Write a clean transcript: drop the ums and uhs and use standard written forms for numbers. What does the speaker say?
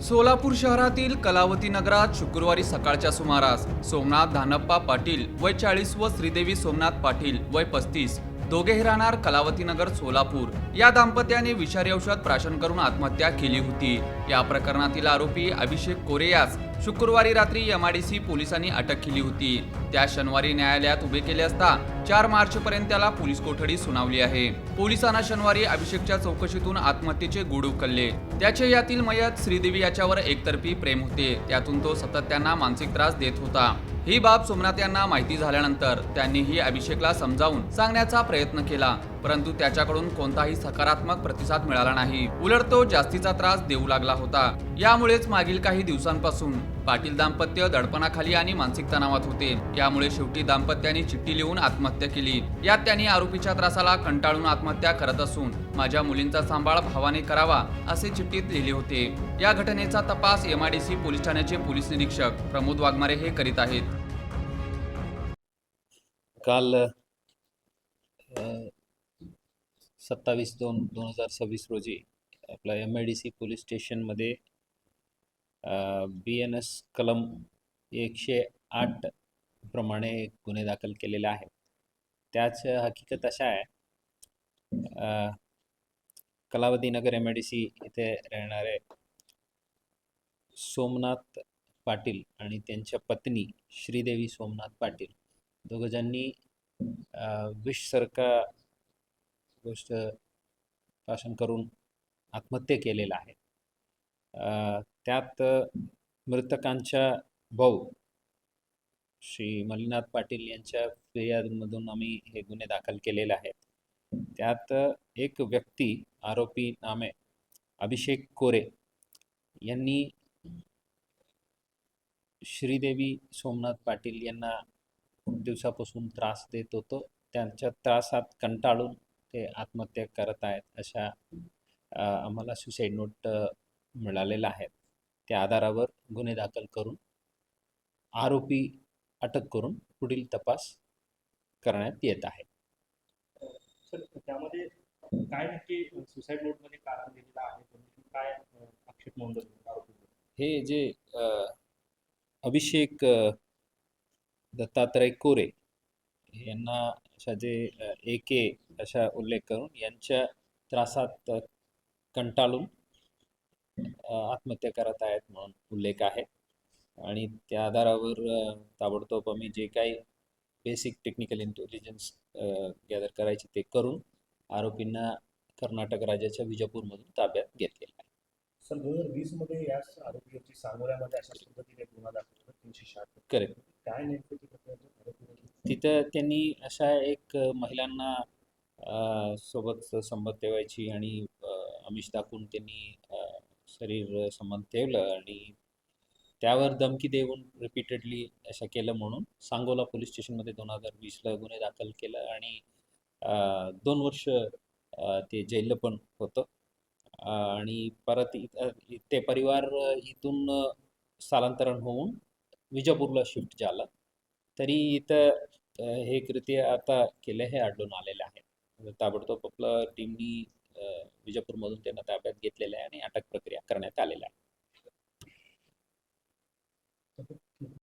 सोलापूर शहरातील कलावती नगरात शुक्रवारी सकाळच्या सुमारास सोमनाथ धानप्पा पाटील वय 40 व श्रीदेवी सोमनाथ पाटील वय 35 दोघेही राहणार कलावती नगर सोलापूर या दाम्पत्याने विषारी औषध प्राशन करून आत्महत्या केली होती। या प्रकरणातील आरोपी अभिषेक कोरे यास शुक्रवारी रात्री एमआयडीसी पोलिसांनी अटक केली होती। त्या शनिवारी न्यायालयात उभे केले असता 4 मार्चपर्यंत त्याला पोलीस कोठडी सुनावली आहे। पोलिसांना शनिवारी अभिषेकच्या चौकशीतून आत्महत्येचे गूढ उकलले। त्याचे यातील मयत श्रीदेवी याच्यावर एकतर्फी प्रेम होते, त्यातून तो सतत त्यांना मानसिक त्रास देत होता। ही बाब सोमनाथ यांना माहिती झाल्यानंतर त्यांनीही अभिषेकला समजावून सांगण्याचा प्रयत्न केला, परंतु त्याच्याकडून कोणताही सकारात्मक प्रतिसाद मिळाला नाही। उलट तो जास्तीचा त्रास देऊ लागला होता। यामुळेच मागील काही दिवसांपासून पाटील दाम्पत्य दडपणाखाली आणि मानसिक तणावात होते। यामुळे शेवटी दाम्पत्याने चिठ्ठी लिहून आत्महत्या केली। यात त्यांनी आरोपीच्या त्रासाला कंटाळून आत्महत्या करत असून माझ्या मुलींचा सांभाळ भावाने करावा असे चिठ्ठीत लिहिले होते। या घटनेचा तपास एमआयडीसी पोलीस ठाण्याचे पोलीस निरीक्षक प्रमोद वाघमारे हे करीत आहेत। काल 27/2/2026 रोजी आपल्या MIDC पोलीस स्टेशनमध्ये BNS कलम 108 प्रमाणे गुन्हे दाखल केलेले आहेत। त्याच हकीकत अशा आहे, कलावती नगर MIDC इथे राहणारे सोमनाथ पाटील आणि त्यांच्या पत्नी श्रीदेवी सोमनाथ पाटील दोघंजणांनी विषसारखा गोष्ट प्राशन करून आत्महत्या केलेला आहे। त्यात मृतकांच्या भाऊ श्री मल्लीनाथ पाटील यांच्या फिर्यादीमधून आम्ही हे गुन्हे दाखल केलेले आहेत। त्यात एक व्यक्ती आरोपी नामे अभिषेक कोरे यांनी श्रीदेवी सोमनाथ पाटील यांना खूप दिवसापासून त्रास देत होतो। त्यांच्या त्रासात कंटाळून ते आत्महत्या करत आहेत अशा आम्हाला सुसाईड नोट मिळालेला आहे। त्या आधारावर गुन्हे दाखल करून आरोपी अटक करून पुढील तपास करण्यात येत आहे। सर, त्यामध्ये काय नक्की सुसाईड नोटमध्ये कारण दिलेलं आहे, काय आक्षेप नोंदवला आरोपी? हे जे अभिषेक दत्तात्रय कोरे यांना अशा जे AK अशा उल्लेख करून यांच्या त्रासात कंटाळून आत्महत्या करत आहेत म्हणून उल्लेख आहे आणि त्या आधारावर ताबडतोब आम्ही जे काही बेसिक टेक्निकल इंटेलिजन्स गॅदर करायचे ते करून आरोपींना कर्नाटक राज्याच्या विजापूरमधून ताब्यात घेतलेला आहे। सन 2020 मध्ये याच आरोपीची सांगोल्यामध्ये अशाच पद्धतीने गुन्हा दाखल केला 376। करेक्ट। काय नेमकं तिथं त्यांनी अशा एक महिलांना सोबत संबंध ठेवायची आणि आमिष दाखवून त्यांनी शरीर संबंध ठेवलं आणि त्यावर धमकी देऊन रिपीटेडली असं केलं म्हणून सांगोला पोलीस स्टेशनमध्ये 2020ला गुन्हे दाखल केलं आणि 2 वर्ष ते जेलला पण होतं आणि परत ते परिवार इथून स्थलांतरण होऊन विजापूरला शिफ्ट झालं। तरी इथं हे कृत्य आता केलं हे आढळून आलेलं आहे। ताबडतोब आपलं टीमनी विजापूरमधून त्यांना ताब्यात घेतलेलं आहे आणि अटक प्रक्रिया करण्यात आलेला आहे।